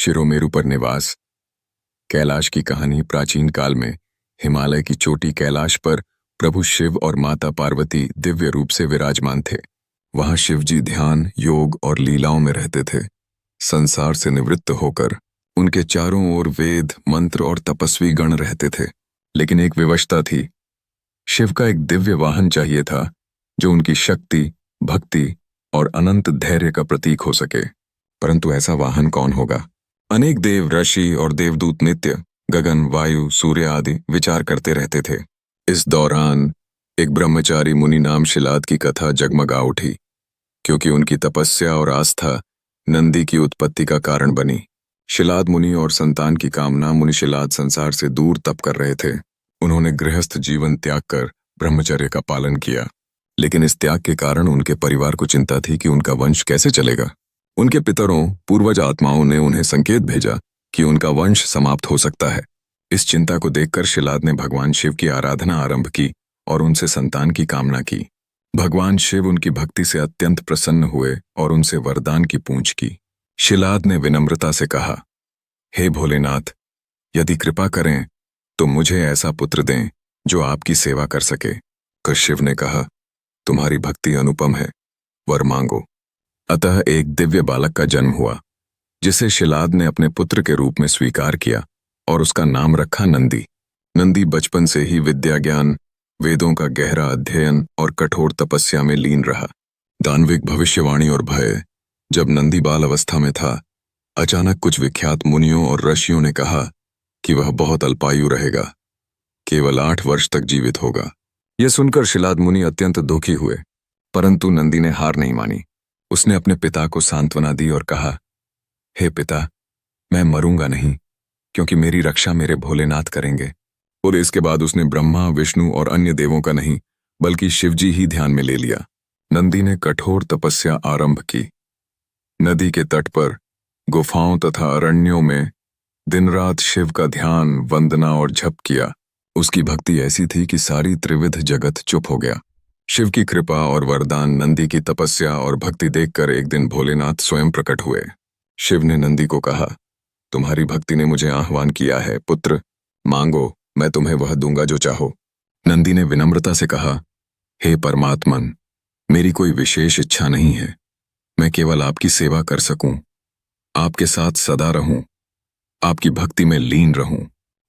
शिरोमेरु पर निवास। कैलाश की कहानी। प्राचीन काल में हिमालय की चोटी कैलाश पर प्रभु शिव और माता पार्वती दिव्य रूप से विराजमान थे। वहां शिवजी ध्यान, योग और लीलाओं में रहते थे। संसार से निवृत्त होकर उनके चारों ओर वेद, मंत्र और तपस्वी गण रहते थे। लेकिन एक विवशता थी। शिव का एक दिव्य वाहन चाहिए था जो उनकी शक्ति, भक्ति और अनंत धैर्य का प्रतीक हो सके। परंतु ऐसा वाहन कौन होगा? अनेक देव, ऋषि और देवदूत नित्य गगन, वायु, सूर्य आदि विचार करते रहते थे। इस दौरान एक ब्रह्मचारी मुनि नाम शिलाद की कथा जगमगा उठी, क्योंकि उनकी तपस्या और आस्था नंदी की उत्पत्ति का कारण बनी। शिलाद मुनि और संतान की कामना मुनि शिलाद संसार से दूर तप कर रहे थे। उन्होंने गृहस्थ जीवन त्याग कर ब्रह्मचर्य का पालन किया। लेकिन इस त्याग के कारण उनके परिवार को चिंता थी कि उनका वंश कैसे चलेगा। उनके पितरों, पूर्वज आत्माओं ने उन्हें संकेत भेजा कि उनका वंश समाप्त हो सकता है। इस चिंता को देखकर शिलाद ने भगवान शिव की आराधना आरंभ की और उनसे संतान की कामना की। भगवान शिव उनकी भक्ति से अत्यंत प्रसन्न हुए और उनसे वरदान की पूंछ की। शिलाद ने विनम्रता से कहा, हे भोलेनाथ, यदि कृपा करें तो मुझे ऐसा पुत्र दें जो आपकी सेवा कर सके। कर शिव ने कहा, तुम्हारी भक्ति अनुपम है, वर मांगो। अतः एक दिव्य बालक का जन्म हुआ, जिसे शिलाद ने अपने पुत्र के रूप में स्वीकार किया और उसका नाम रखा नंदी। नंदी बचपन से ही विद्या, ज्ञान, वेदों का गहरा अध्ययन और कठोर तपस्या में लीन रहा। दानविक भविष्यवाणी और भय। जब नंदी बाल अवस्था में था, अचानक कुछ विख्यात मुनियों और ऋषियों ने कहा कि वह बहुत अल्पायु रहेगा, केवल 8 वर्ष तक जीवित होगा। यह सुनकर शिलाद मुनि अत्यंत दुखी हुए, परंतु नंदी ने हार नहीं मानी। उसने अपने पिता को सांत्वना दी और कहा, हे पिता, मैं मरूंगा नहीं, क्योंकि मेरी रक्षा मेरे भोलेनाथ करेंगे। और इसके बाद उसने ब्रह्मा, विष्णु और अन्य देवों का नहीं, बल्कि शिवजी ही ध्यान में ले लिया। नंदी ने कठोर तपस्या आरंभ की। नदी के तट पर, गुफाओं तथा अरण्यों में दिन रात शिव का ध्यान, वंदना और जप किया। उसकी भक्ति ऐसी थी कि सारी त्रिविध जगत चुप हो गया। शिव की कृपा और वरदान, नंदी की तपस्या और भक्ति देखकर एक दिन भोलेनाथ स्वयं प्रकट हुए। शिव ने नंदी को कहा, तुम्हारी भक्ति ने मुझे आह्वान किया है, पुत्र, मांगो, मैं तुम्हें वह दूंगा जो चाहो। नंदी ने विनम्रता से कहा, हे परमात्मन, मेरी कोई विशेष इच्छा नहीं है। मैं केवल आपकी सेवा कर सकूं, आपके साथ सदा रहूं, आपकी भक्ति में लीन रहूं।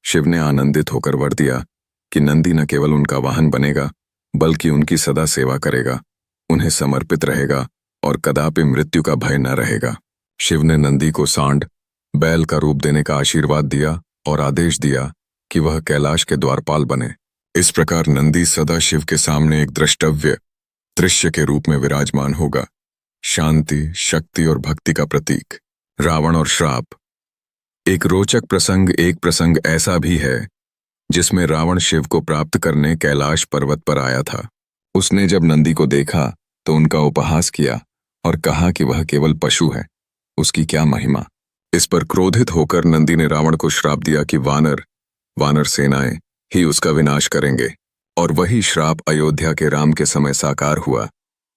शिव ने आनंदित होकर वर दिया कि नंदी न केवल उनका वाहन बनेगा, बल्कि उनकी सदा सेवा करेगा, उन्हें समर्पित रहेगा और कदापि मृत्यु का भय न रहेगा। शिव ने नंदी को सांड, बैल का रूप देने का आशीर्वाद दिया और आदेश दिया कि वह कैलाश के द्वारपाल बने। इस प्रकार नंदी सदा शिव के सामने एक द्रष्टव्य दृश्य के रूप में विराजमान होगा, शांति, शक्ति और भक्ति का प्रतीक। रावण और श्राप। एक रोचक प्रसंग, एक प्रसंग ऐसा भी है जिसमें रावण शिव को प्राप्त करने कैलाश पर्वत पर आया था। उसने जब नंदी को देखा तो उनका उपहास किया और कहा कि वह केवल पशु है, उसकी क्या महिमा। इस पर क्रोधित होकर नंदी ने रावण को श्राप दिया कि वानर सेनाएं ही उसका विनाश करेंगे। और वही श्राप अयोध्या के राम के समय साकार हुआ।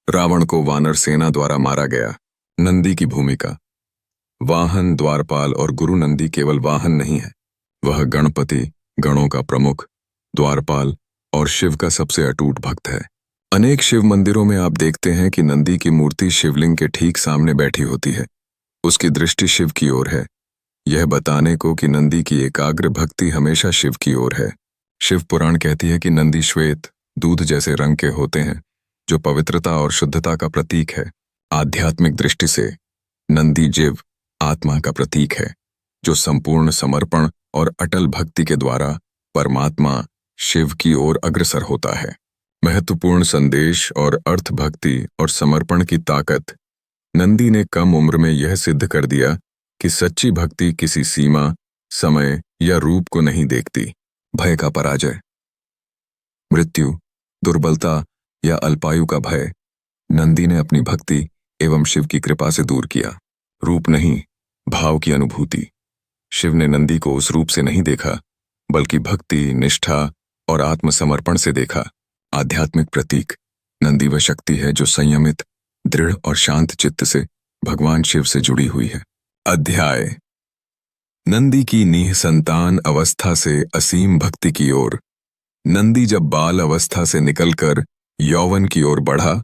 रावण को वानर सेना द्वारा मारा गया। नंदी की भूमिका। वाहन, द्वारपाल और गुरु। नंदी केवल वाहन नहीं है, वह गणपति, गणों का प्रमुख, द्वारपाल और शिव का सबसे अटूट भक्त है। अनेक शिव मंदिरों में आप देखते हैं कि नंदी की मूर्ति शिवलिंग के ठीक सामने बैठी होती है। उसकी दृष्टि शिव की ओर है, यह बताने को कि नंदी की एकाग्र भक्ति हमेशा शिव की ओर है। शिव पुराण कहती है कि नंदी श्वेत, दूध जैसे रंग के होते हैं, जो पवित्रता और शुद्धता का प्रतीक है। आध्यात्मिक दृष्टि से नंदी जीव, आत्मा का प्रतीक है, जो संपूर्ण समर्पण और अटल भक्ति के द्वारा परमात्मा शिव की ओर अग्रसर होता है। महत्वपूर्ण संदेश और अर्थ। भक्ति और समर्पण की ताकत। नंदी ने कम उम्र में यह सिद्ध कर दिया कि सच्ची भक्ति किसी सीमा, समय या रूप को नहीं देखती। भय का पराजय। मृत्यु, दुर्बलता या अल्पायु का भय नंदी ने अपनी भक्ति एवं शिव की कृपा से दूर किया। रूप नहीं, भाव की अनुभूति। शिव ने नंदी को उस रूप से नहीं देखा, बल्कि भक्ति, निष्ठा और आत्मसमर्पण से देखा। आध्यात्मिक प्रतीक। नंदी वह शक्ति है जो संयमित, दृढ़ और शांत चित्त से भगवान शिव से जुड़ी हुई है। अध्याय। नंदी की निःसंतान अवस्था से असीम भक्ति की ओर। नंदी जब बाल अवस्था से निकलकर यौवन की ओर बढ़ा,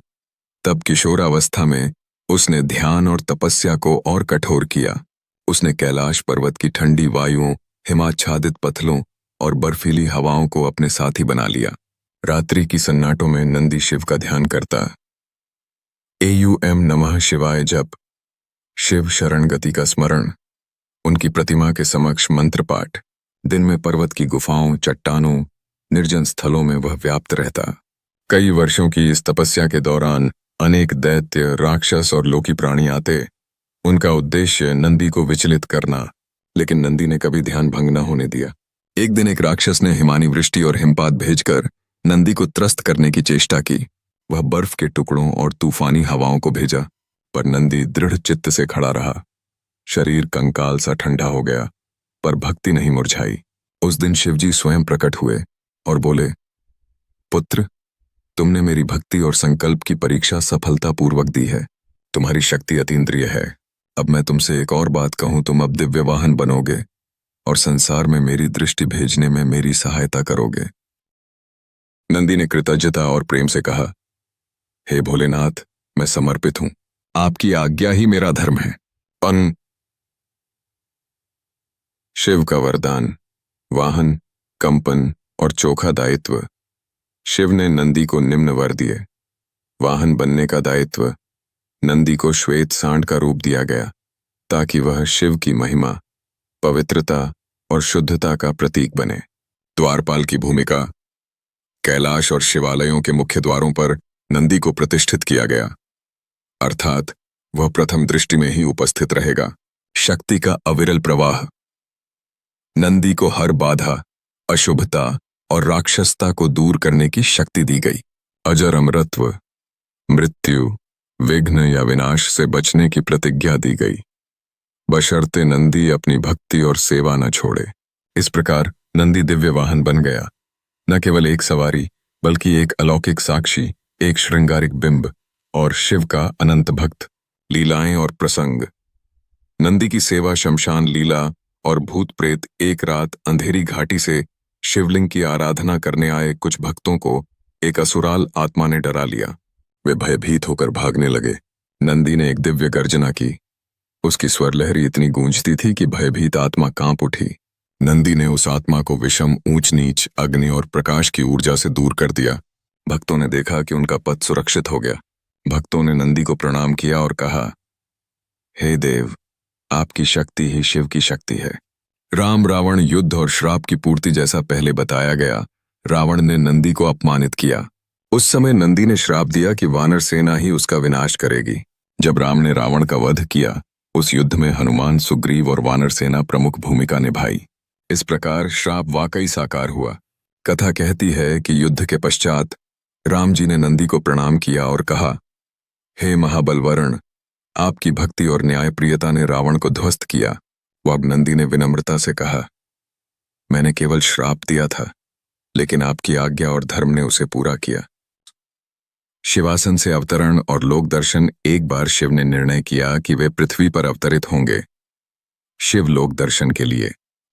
तब किशोरावस्था में उसने ध्यान और तपस्या को और कठोर किया। उसने कैलाश पर्वत की ठंडी वायुओं, हिमाच्छादित पथलों और बर्फीली हवाओं को अपने साथी बना लिया। रात्रि की सन्नाटों में नंदी शिव का ध्यान करता। एयूएम नमः शिवाय जप, शिव शरण गति का स्मरण, उनकी प्रतिमा के समक्ष मंत्र पाठ। दिन में पर्वत की गुफाओं, चट्टानों, निर्जन स्थलों में वह व्याप्त रहता। कई वर्षों की इस तपस्या के दौरान अनेक दैत्य, राक्षस और लोकी प्राणी आते। उनका उद्देश्य नंदी को विचलित करना, लेकिन नंदी ने कभी ध्यान भंग न होने दिया। एक दिन एक राक्षस ने हिमानी वृष्टि और हिमपात भेजकर नंदी को त्रस्त करने की चेष्टा की। वह बर्फ के टुकड़ों और तूफानी हवाओं को भेजा, पर नंदी दृढ़ चित्त से खड़ा रहा। शरीर कंकाल सा ठंडा हो गया, पर भक्ति नहीं मुरझाई। उस दिन शिवजी स्वयं प्रकट हुए और बोले, पुत्र, तुमने मेरी भक्ति और संकल्प की परीक्षा सफलतापूर्वक दी है। तुम्हारी शक्ति अतीन्द्रिय है। अब मैं तुमसे एक और बात कहूं, तुम अब दिव्य वाहन बनोगे और संसार में मेरी दृष्टि भेजने में मेरी सहायता करोगे। नंदी ने कृतज्ञता और प्रेम से कहा, हे भोलेनाथ, मैं समर्पित हूं। आपकी आज्ञा ही मेरा धर्म है। शिव का वरदान, वाहन, कंपन और चोखा दायित्व। शिव ने नंदी को निम्न वर दिए। वाहन बनने का दायित्व। नंदी को श्वेत सांड का रूप दिया गया ताकि वह शिव की महिमा, पवित्रता और शुद्धता का प्रतीक बने। द्वारपाल की भूमिका। कैलाश और शिवालयों के मुख्य द्वारों पर नंदी को प्रतिष्ठित किया गया, अर्थात वह प्रथम दृष्टि में ही उपस्थित रहेगा। शक्ति का अविरल प्रवाह। नंदी को हर बाधा, अशुभता और राक्षसता को दूर करने की शक्ति दी गई। अजर अमरत्व। मृत्यु, विघ्न या विनाश से बचने की प्रतिज्ञा दी गई, बशर्ते नंदी अपनी भक्ति और सेवा न छोड़े। इस प्रकार नंदी दिव्य वाहन बन गया, न केवल एक सवारी बल्कि एक अलौकिक साक्षी, एक श्रृंगारिक बिंब और शिव का अनंत भक्त। लीलाएं और प्रसंग। नंदी की सेवा, शमशान लीला और भूत प्रेत। एक रात अंधेरी घाटी से शिवलिंग की आराधना करने आए कुछ भक्तों को एक असुराल आत्मा ने डरा लिया। वे भयभीत होकर भागने लगे। नंदी ने एक दिव्य गर्जना की। उसकी स्वर लहरी इतनी गूंजती थी कि भयभीत आत्मा कांप उठी। नंदी ने उस आत्मा को विषम, ऊंच नीच, अग्नि और प्रकाश की ऊर्जा से दूर कर दिया। भक्तों ने देखा कि उनका पद सुरक्षित हो गया। भक्तों ने नंदी को प्रणाम किया और कहा, हे देव, आपकी शक्ति ही शिव की शक्ति है। राम रावण युद्ध और श्राप की पूर्ति जैसा पहले बताया गया, रावण ने नंदी को अपमानित किया। उस समय नंदी ने श्राप दिया कि वानर सेना ही उसका विनाश करेगी। जब राम ने रावण का वध किया, उस युद्ध में हनुमान, सुग्रीव और वानर सेना प्रमुख भूमिका निभाई। इस प्रकार श्राप वाकई साकार हुआ। कथा कहती है कि युद्ध के पश्चात राम जी ने नंदी को प्रणाम किया और कहा, हे महाबलवर्ण, आपकी भक्ति और न्यायप्रियता ने रावण को ध्वस्त किया। अब नंदी ने विनम्रता से कहा, मैंने केवल श्राप दिया था, लेकिन आपकी आज्ञा और धर्म ने उसे पूरा किया। शिवासन से अवतरण और लोक दर्शन। एक बार शिव ने निर्णय किया कि वे पृथ्वी पर अवतरित होंगे। शिव लोक दर्शन के लिए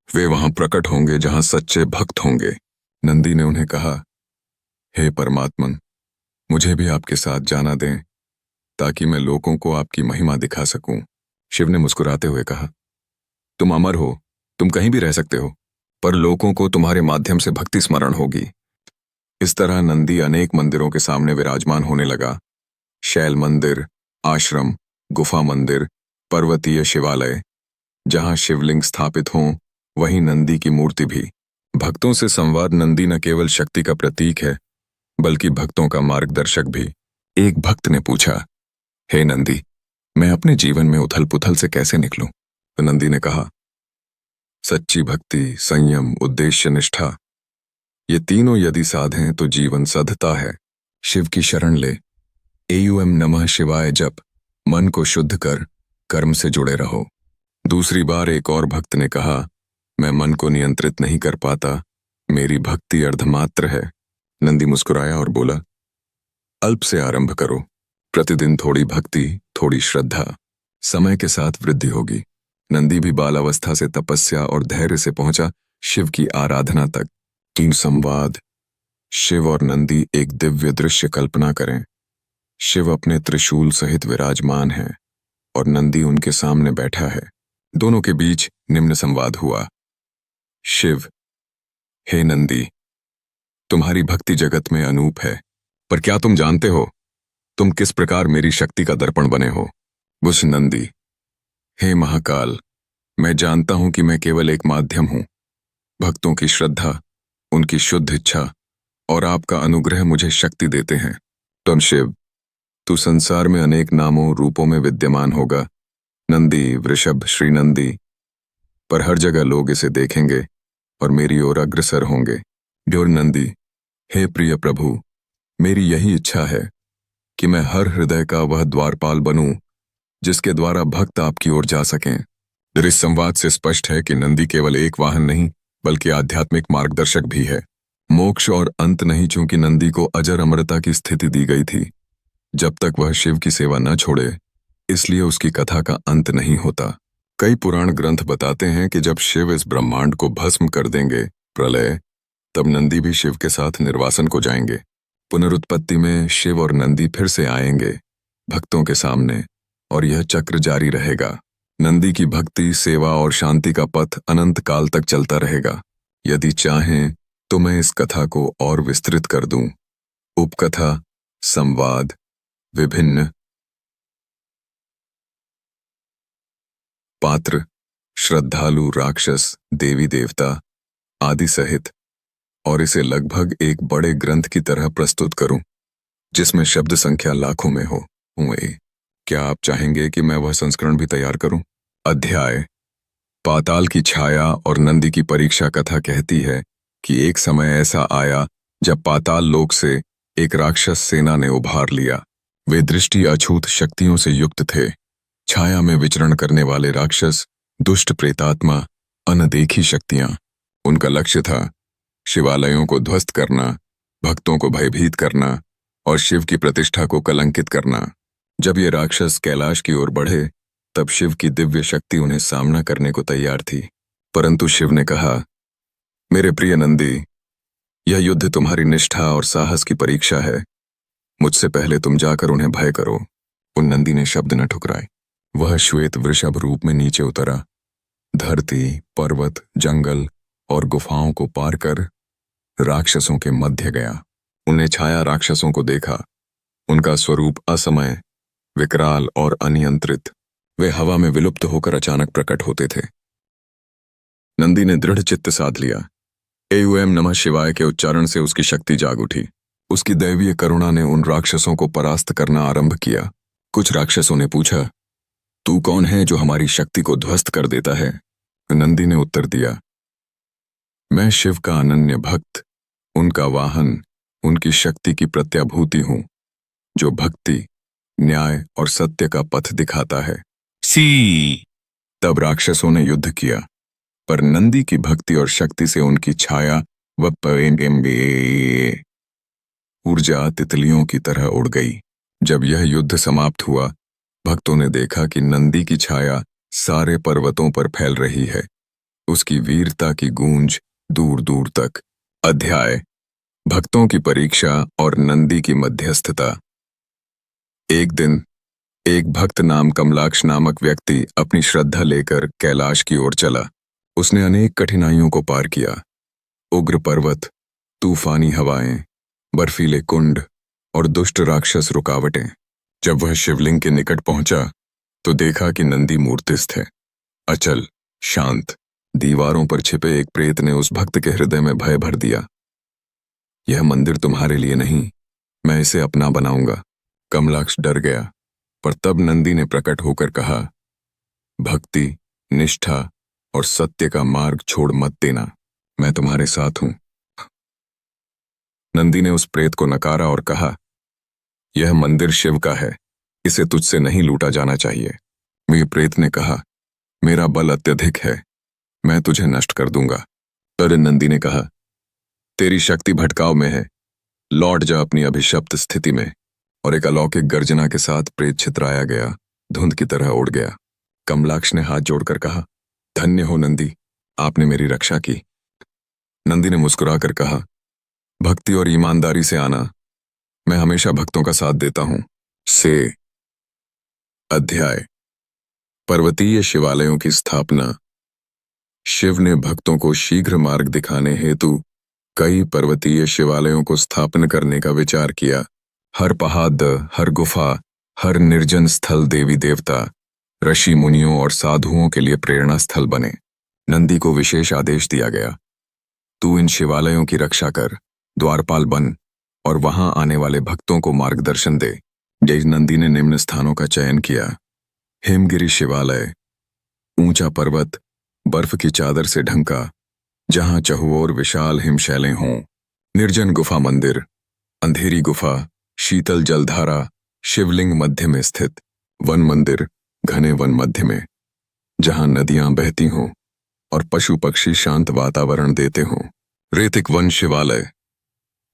वे वहां प्रकट होंगे जहां सच्चे भक्त होंगे। नंदी ने उन्हें कहा, हे परमात्मन, मुझे भी आपके साथ जाना दें ताकि मैं लोगों को आपकी महिमा दिखा सकूं। शिव ने मुस्कुराते हुए कहा, तुम अमर हो, तुम कहीं भी रह सकते हो, पर लोगों को तुम्हारे माध्यम से भक्ति स्मरण होगी। इस तरह नंदी अनेक मंदिरों के सामने विराजमान होने लगा। शैल मंदिर, आश्रम, गुफा मंदिर, पर्वतीय शिवालय। जहां शिवलिंग स्थापित हों, वहीं नंदी की मूर्ति भी। भक्तों से संवाद। नंदी न केवल शक्ति का प्रतीक है, बल्कि भक्तों का मार्गदर्शक भी। एक भक्त ने पूछा, हे नंदी, मैं अपने जीवन में उथल पुथल से कैसे निकलूं? तो नंदी ने कहा, सच्ची भक्ति, संयम, उद्देश्य निष्ठा, ये तीनों यदि साधें तो जीवन सधता है। शिव की शरण ले। एयूएम नमः शिवाय जप, मन को शुद्ध कर कर्म से जुड़े रहो। दूसरी बार एक और भक्त ने कहा, मैं मन को नियंत्रित नहीं कर पाता, मेरी भक्ति अर्धमात्र है। नंदी मुस्कुराया और बोला, अल्प से आरंभ करो। प्रतिदिन थोड़ी भक्ति, थोड़ी श्रद्धा, समय के साथ वृद्धि होगी। नंदी भी बालावस्था से तपस्या और धैर्य से पहुंचा शिव की आराधना तक। तीन संवाद। शिव और नंदी एक दिव्य दृश्य कल्पना करें। शिव अपने त्रिशूल सहित विराजमान है और नंदी उनके सामने बैठा है। दोनों के बीच निम्न संवाद हुआ। शिव: हे नंदी, तुम्हारी भक्ति जगत में अनूप है, पर क्या तुम जानते हो तुम किस प्रकार मेरी शक्ति का दर्पण बने हो? बुश नंदी: हे महाकाल, मैं जानता हूं कि मैं केवल एक माध्यम हूं। भक्तों की श्रद्धा, उनकी शुद्ध इच्छा और आपका अनुग्रह मुझे शक्ति देते हैं। तुम शिव, तू संसार में अनेक नामों रूपों में विद्यमान होगा, नंदी, वृषभ, श्रीनंदी, पर हर जगह लोग इसे देखेंगे और मेरी ओर अग्रसर होंगे। ग्योर नंदी: हे प्रिय प्रभु, मेरी यही इच्छा है कि मैं हर हृदय का वह द्वारपाल बनूं जिसके द्वारा भक्त आपकी ओर जा सकें। इस संवाद से स्पष्ट है कि नंदी केवल एक वाहन नहीं बल्कि आध्यात्मिक मार्गदर्शक भी है। मोक्ष और अंत नहीं, चूंकि नंदी को अजर अमरता की स्थिति दी गई थी जब तक वह शिव की सेवा न छोड़े, इसलिए उसकी कथा का अंत नहीं होता। कई पुराण ग्रंथ बताते हैं कि जब शिव इस ब्रह्मांड को भस्म कर देंगे, प्रलय, तब नंदी भी शिव के साथ निर्वासन को जाएंगे। पुनरुत्पत्ति में शिव और नंदी फिर से आएंगे भक्तों के सामने और यह चक्र जारी रहेगा। नंदी की भक्ति, सेवा और शांति का पथ अनंत काल तक चलता रहेगा। यदि चाहें तो मैं इस कथा को और विस्तृत कर दूं। उपकथा, संवाद, विभिन्न पात्र, श्रद्धालु, राक्षस, देवी देवता आदि सहित, और इसे लगभग एक बड़े ग्रंथ की तरह प्रस्तुत करूं जिसमें शब्द संख्या लाखों में हो। क्या आप चाहेंगे कि मैं वह संस्करण भी तैयार करूं? अध्याय: पाताल की छाया और नंदी की परीक्षा। कथा कहती है कि एक समय ऐसा आया जब पाताल लोक से एक राक्षस सेना ने उभार लिया। वे दृष्टि अछूत शक्तियों से युक्त थे। छाया में विचरण करने वाले राक्षस, दुष्ट प्रेतात्मा, अनदेखी शक्तियां। उनका लक्ष्य था शिवालयों को ध्वस्त करना, भक्तों को भयभीत करना और शिव की प्रतिष्ठा को कलंकित करना। जब ये राक्षस कैलाश की ओर बढ़े तब शिव की दिव्य शक्ति उन्हें सामना करने को तैयार थी, परंतु शिव ने कहा, मेरे प्रिय नंदी, यह युद्ध तुम्हारी निष्ठा और साहस की परीक्षा है। मुझसे पहले तुम जाकर उन्हें भय करो। उन नंदी ने शब्द न ठुकराए। वह श्वेत वृषभ रूप में नीचे उतरा। धरती, पर्वत, जंगल और गुफाओं को पार कर राक्षसों के मध्य गया। उन्हें छाया राक्षसों को देखा। उनका स्वरूप असमय, विकराल और अनियंत्रित। वे हवा में विलुप्त होकर अचानक प्रकट होते थे। नंदी ने दृढ़ चित्त साध लिया। एम नमः शिवाय के उच्चारण से उसकी शक्ति जाग उठी। उसकी दैवीय करुणा ने उन राक्षसों को परास्त करना आरंभ किया। कुछ राक्षसों ने पूछा, तू कौन है जो हमारी शक्ति को ध्वस्त कर देता है? नंदी ने उत्तर दिया, मैं शिव का अनन्य भक्त, उनका वाहन, उनकी शक्ति की प्रत्याभूति हूं, जो भक्ति, न्याय और सत्य का पथ दिखाता है। तब राक्षसों ने युद्ध किया, पर नंदी की भक्ति और शक्ति से उनकी छाया व ऊर्जा तितलियों की तरह उड़ गई। जब यह युद्ध समाप्त हुआ, भक्तों ने देखा कि नंदी की छाया सारे पर्वतों पर फैल रही है। उसकी वीरता की गूंज दूर दूर तक। अध्याय: भक्तों की परीक्षा और नंदी की मध्यस्थता। एक दिन एक भक्त नाम कमलाक्ष नामक व्यक्ति अपनी श्रद्धा लेकर कैलाश की ओर चला। उसने अनेक कठिनाइयों को पार किया। उग्र पर्वत, तूफानी हवाएं, बर्फीले कुंड और दुष्ट राक्षस रुकावटें। जब वह शिवलिंग के निकट पहुंचा तो देखा कि नंदी मूर्तिस्थ है, अचल, शांत। दीवारों पर छिपे एक प्रेत ने उस भक्त के हृदय में भय भर दिया। यह मंदिर तुम्हारे लिए नहीं, मैं इसे अपना बनाऊंगा। कमलाक्ष डर गया, पर तब नंदी ने प्रकट होकर कहा, भक्ति, निष्ठा और सत्य का मार्ग छोड़ मत देना, मैं तुम्हारे साथ हूं। नंदी ने उस प्रेत को नकारा और कहा, यह मंदिर शिव का है, इसे तुझसे नहीं लूटा जाना चाहिए। वे प्रेत ने कहा, मेरा बल अत्यधिक है, मैं तुझे नष्ट कर दूंगा। तब नंदी ने कहा, तेरी शक्ति भटकाव में है, लौट जा अपनी अभिशप्त स्थिति में। और एक अलौकिक गर्जना के साथ प्रेत छितराया गया, धुंध की तरह उड़ गया। कमलाक्ष ने हाथ जोड़कर कहा, धन्य हो नंदी, आपने मेरी रक्षा की। नंदी ने मुस्कुराकर कहा, भक्ति और ईमानदारी से आना, मैं हमेशा भक्तों का साथ देता हूं। से अध्याय पर्वतीय शिवालयों की स्थापना। शिव ने भक्तों को शीघ्र मार्ग दिखाने हेतु कई पर्वतीय शिवालयों को स्थापन करने का विचार किया। हर पहाड़, हर गुफा, हर निर्जन स्थल देवी देवता, ऋषि मुनियों और साधुओं के लिए प्रेरणा स्थल बने। नंदी को विशेष आदेश दिया गया, तू इन शिवालयों की रक्षा कर, द्वारपाल बन और वहां आने वाले भक्तों को मार्गदर्शन दे। जय नंदी ने निम्न स्थानों का चयन किया। हेमगिरी शिवालय, ऊंचा पर्वत, बर्फ की चादर से ढंका, जहां चहुओर विशाल हिमशैलें हों। निर्जन गुफा मंदिर, अंधेरी गुफा, शीतल जलधारा, शिवलिंग मध्य में स्थित। वन मंदिर, घने वन मध्य में, जहां नदियां बहती हों और पशु पक्षी शांत वातावरण देते हों। रेतिक वन शिवालय,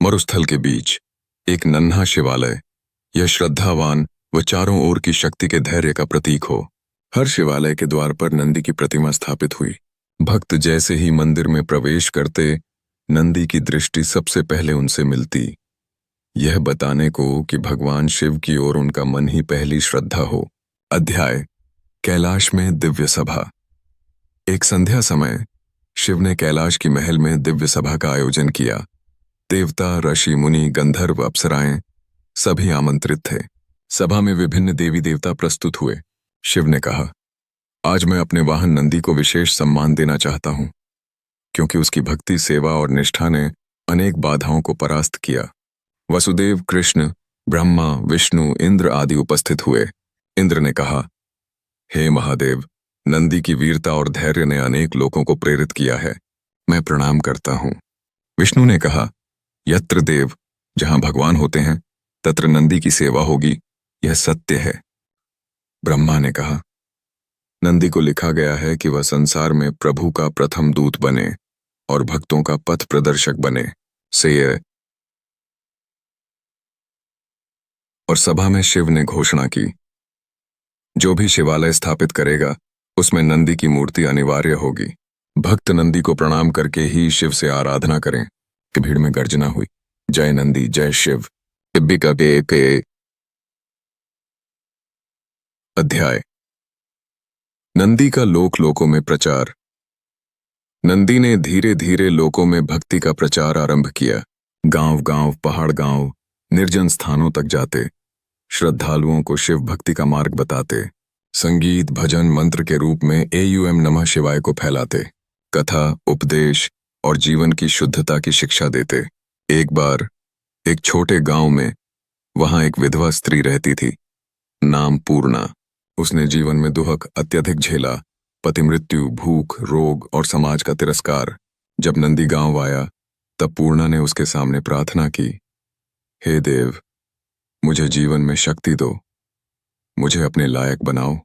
मरुस्थल के बीच एक नन्हा शिवालय, यह श्रद्धावान व चारों ओर की शक्ति के धैर्य का प्रतीक हो। हर शिवालय के द्वार पर नंदी की प्रतिमा स्थापित हुई। भक्त जैसे ही मंदिर में प्रवेश करते, नंदी की दृष्टि सबसे पहले उनसे मिलती, यह बताने को कि भगवान शिव की ओर उनका मन ही पहली श्रद्धा हो। अध्याय कैलाश में दिव्य सभा। एक संध्या समय शिव ने कैलाश की महल में दिव्य सभा का आयोजन किया। देवता, ऋषि, मुनि, गंधर्व, अप्सराएं सभी आमंत्रित थे। सभा में विभिन्न देवी देवता प्रस्तुत हुए। शिव ने कहा, आज मैं अपने वाहन नंदी को विशेष सम्मान देना चाहता हूं, क्योंकि उसकी भक्ति, सेवा और निष्ठा ने अनेक बाधाओं को परास्त किया। वसुदेव, कृष्ण, ब्रह्मा, विष्णु, इंद्र आदि उपस्थित हुए। इंद्र ने कहा, हे महादेव, नंदी की वीरता और धैर्य ने अनेक लोगों को प्रेरित किया है, मैं प्रणाम करता हूं। विष्णु ने कहा, यत्र देव, जहां भगवान होते हैं तत्र नंदी की सेवा होगी, यह सत्य है। ब्रह्मा ने कहा, नंदी को लिखा गया है कि वह संसार में प्रभु का प्रथम दूत बने और भक्तों का पथ प्रदर्शक बने। से और सभा में शिव ने घोषणा की, जो भी शिवालय स्थापित करेगा उसमें नंदी की मूर्ति अनिवार्य होगी। भक्त नंदी को प्रणाम करके ही शिव से आराधना करें। कि भीड़ में गर्जना हुई, जय नंदी, जय शिव। के अध्याय नंदी का लोक लोकों में प्रचार। नंदी ने धीरे धीरे लोकों में भक्ति का प्रचार आरंभ किया। गांव गांव, पहाड़ गांव, निर्जन स्थानों तक जाते, श्रद्धालुओं को शिव भक्ति का मार्ग बताते, संगीत, भजन, मंत्र के रूप में AUM नमः शिवाय को फैलाते, कथा, उपदेश और जीवन की शुद्धता की शिक्षा देते। एक बार एक छोटे गांव में, वहां एक विधवा स्त्री रहती थी, नाम पूर्णा। उसने जीवन में दुहक अत्यधिक झेला, पति मृत्यु, भूख, रोग और समाज का तिरस्कार। जब नंदी गांव आया तब पूर्णा ने उसके सामने प्रार्थना की, हे देव, मुझे जीवन में शक्ति दो, मुझे अपने लायक बनाओ।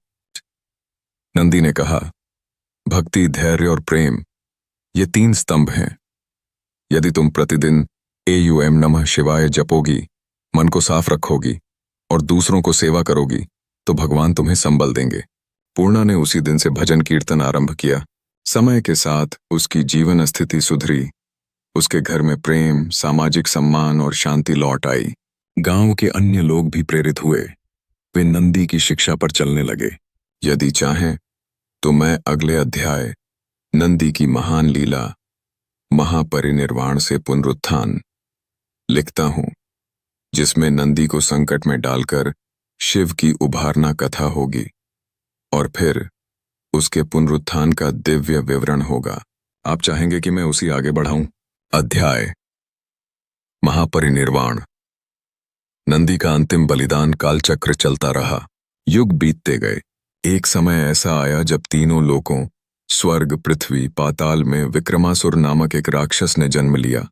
नंदी ने कहा, भक्ति, धैर्य और प्रेम, ये 3 स्तंभ हैं। यदि तुम प्रतिदिन AUM नमः शिवाय जपोगी, मन को साफ रखोगी और दूसरों को सेवा करोगी तो भगवान तुम्हें संबल देंगे। पूर्णा ने उसी दिन से भजन कीर्तन आरंभ किया। समय के साथ उसकी जीवन स्थिति सुधरी। उसके घर में प्रेम, सामाजिक सम्मान और शांति लौट आई। गांव के अन्य लोग भी प्रेरित हुए। वे नंदी की शिक्षा पर चलने लगे। यदि चाहें तो मैं अगले अध्याय नंदी की महान लीला, महापरिनिर्वाण से पुनरुत्थान लिखता हूं, जिसमें नंदी को संकट में डालकर शिव की उभारना कथा होगी और फिर उसके पुनरुत्थान का दिव्य विवरण होगा। आप चाहेंगे कि मैं उसी आगे बढ़ाऊं? अध्याय महापरिनिर्वाण। नंदी का अंतिम बलिदान कालचक्र चलता रहा। युग बीतते गए। एक समय ऐसा आया जब तीनों लोकों, स्वर्ग, पृथ्वी, पाताल में विक्रमासुर नामक एक राक्षस ने जन्म लिया।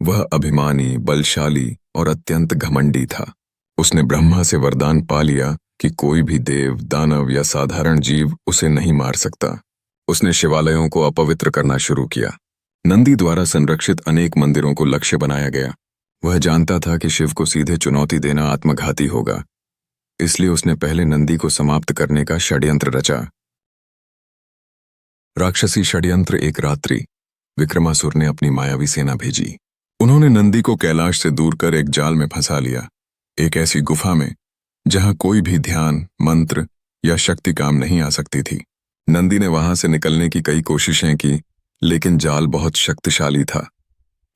वह अभिमानी, बलशाली और अत्यंत घमंडी था। उसने ब्रह्मा से वरदान पा लिया कि कोई भी देव, दानव या साधारण जीव उसे नहीं मार सकता। उसने शिवालयों को अपवित्र करना शुरू किया। नंदी द्वारा संरक्षित अनेक मंदिरों को लक्ष्य बनाया गया। वह जानता था कि शिव को सीधे चुनौती देना आत्मघाती होगा, इसलिए उसने पहले नंदी को समाप्त करने का षड्यंत्र रचा। राक्षसी षड्यंत्र। एक रात्रि विक्रमासुर ने अपनी मायावी सेना भेजी। उन्होंने नंदी को कैलाश से दूर कर एक जाल में फंसा लिया, एक ऐसी गुफा में जहां कोई भी ध्यान, मंत्र या शक्ति काम नहीं आ सकती थी। नंदी ने वहां से निकलने की कई कोशिशें की, लेकिन जाल बहुत शक्तिशाली था।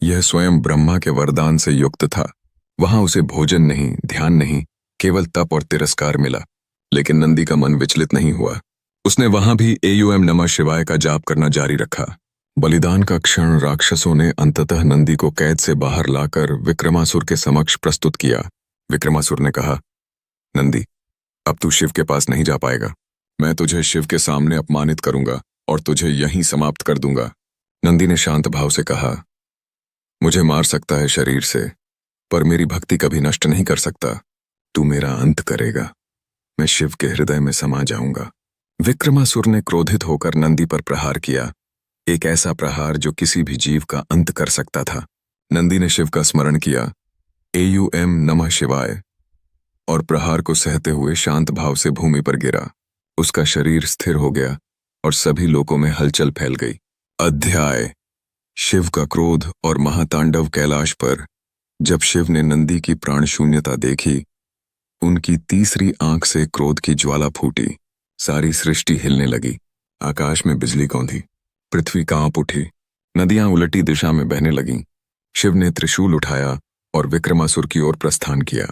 यह स्वयं ब्रह्मा के वरदान से युक्त था। वहां उसे भोजन नहीं, ध्यान नहीं, केवल तप और तिरस्कार मिला। लेकिन नंदी का मन विचलित नहीं हुआ। उसने वहां भी एयूएम नमः शिवाय का जाप करना जारी रखा। बलिदान का क्षण राक्षसों ने अंततः नंदी को कैद से बाहर लाकर विक्रमासुर के समक्ष प्रस्तुत किया। विक्रमासुर ने कहा, नंदी, अब तू शिव के पास नहीं जा पाएगा। मैं तुझे शिव के सामने अपमानित करूंगा और तुझे यहीं समाप्त कर दूंगा। नंदी ने शांत भाव से कहा, मुझे मार सकता है शरीर से, पर मेरी भक्ति कभी नष्ट नहीं कर सकता। तू मेरा अंत करेगा, मैं शिव के हृदय में समा जाऊंगा। विक्रमासुर ने क्रोधित होकर नंदी पर प्रहार किया, एक ऐसा प्रहार जो किसी भी जीव का अंत कर सकता था। नंदी ने शिव का स्मरण किया, एयूएम नमः शिवाय, और प्रहार को सहते हुए शांत भाव से भूमि पर गिरा। उसका शरीर स्थिर हो गया और सभी लोगों में हलचल फैल गई। अध्याय: शिव का क्रोध और महातांडव। कैलाश पर जब शिव ने नंदी की प्राण शून्यता देखी, उनकी तीसरी आंख से क्रोध की ज्वाला फूटी। सारी सृष्टि हिलने लगी। आकाश में बिजली कौंधी, पृथ्वी कांप उठी, नदियां उलटी दिशा में बहने लगीं। शिव ने त्रिशूल उठाया और विक्रमासुर की ओर प्रस्थान किया।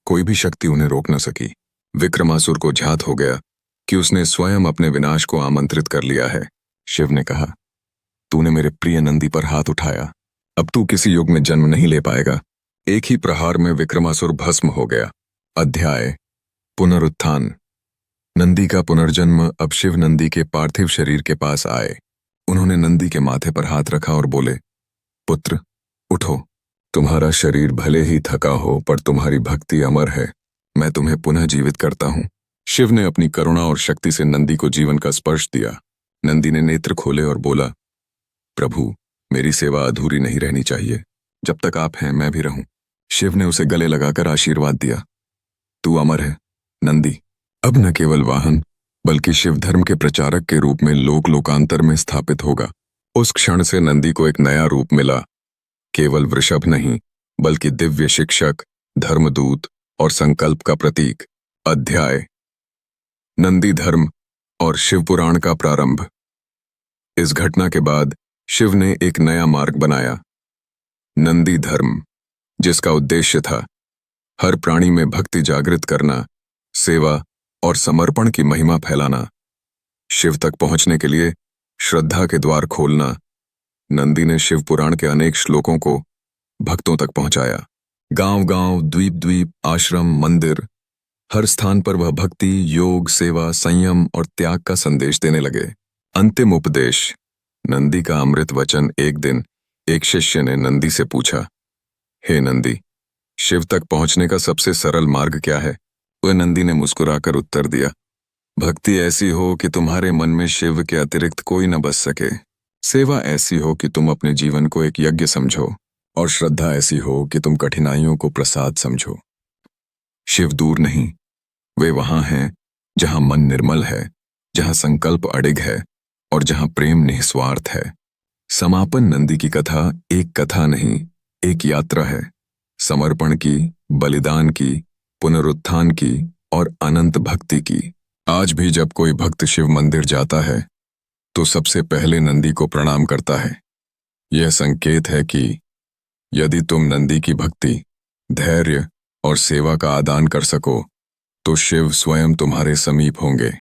कोई भी शक्ति उन्हें रोक न सकी। विक्रमासुर को झात हो गया कि उसने स्वयं अपने विनाश को आमंत्रित कर लिया है। शिव ने कहा, तूने मेरे प्रिय नंदी पर हाथ उठाया, अब तू किसी युग में जन्म नहीं ले पाएगा। एक ही प्रहार में विक्रमासुर भस्म हो गया। अध्याय: पुनरुत्थान। नंदी का पुनर्जन्म। अब शिव नंदी के पार्थिव शरीर के पास आए। उन्होंने नंदी के माथे पर हाथ रखा और बोले, पुत्र, उठो। तुम्हारा शरीर भले ही थका हो, पर तुम्हारी भक्ति अमर है। मैं तुम्हें पुनः जीवित करता हूं। शिव ने अपनी करुणा और शक्ति से नंदी को जीवन का स्पर्श दिया। नंदी ने नेत्र खोले और बोला, प्रभु, मेरी सेवा अधूरी नहीं रहनी चाहिए। जब तक आप हैं, मैं भी रहूं। शिव ने उसे गले लगाकर आशीर्वाद दिया, तू अमर है नंदी। अब न केवल वाहन, बल्कि शिव धर्म के प्रचारक के रूप में लोक लोकांतर में स्थापित होगा। उस क्षण से नंदी को एक नया रूप मिला। केवल वृषभ नहीं, बल्कि दिव्य शिक्षक, धर्मदूत और संकल्प का प्रतीक। अध्याय: नंदी धर्म और शिव पुराण का प्रारंभ। इस घटना के बाद शिव ने एक नया मार्ग बनाया, नंदी धर्म, जिसका उद्देश्य था हर प्राणी में भक्ति जागृत करना, सेवा और समर्पण की महिमा फैलाना, शिव तक पहुंचने के लिए श्रद्धा के द्वार खोलना। नंदी ने शिव पुराण के अनेक श्लोकों को भक्तों तक पहुंचाया। गांव-गांव, द्वीप-द्वीप, आश्रम, मंदिर, हर स्थान पर वह भक्ति, योग, सेवा, संयम और त्याग का संदेश देने लगे। अंतिम उपदेश। नंदी का अमृत वचन। एक दिन एक शिष्य ने नंदी से पूछा, हे नंदी, शिव तक पहुंचने का सबसे सरल मार्ग क्या है? वह नंदी ने मुस्कुराकर उत्तर दिया, भक्ति ऐसी हो कि तुम्हारे मन में शिव के अतिरिक्त कोई न बस सके। सेवा ऐसी हो कि तुम अपने जीवन को एक यज्ञ समझो, और श्रद्धा ऐसी हो कि तुम कठिनाइयों को प्रसाद समझो। शिव दूर नहीं, वे वहां हैं जहां मन निर्मल है, जहां संकल्प अडिग है और जहां प्रेम निस्वार्थ है। समापन। नंदी की कथा एक कथा नहीं, एक यात्रा है, समर्पण की, बलिदान की, पुनरुत्थान की और अनंत भक्ति की। आज भी जब कोई भक्त शिव मंदिर जाता है तो सबसे पहले नंदी को प्रणाम करता है। यह संकेत है कि यदि तुम नंदी की भक्ति, धैर्य और सेवा का आदान कर सको तो शिव स्वयं तुम्हारे समीप होंगे।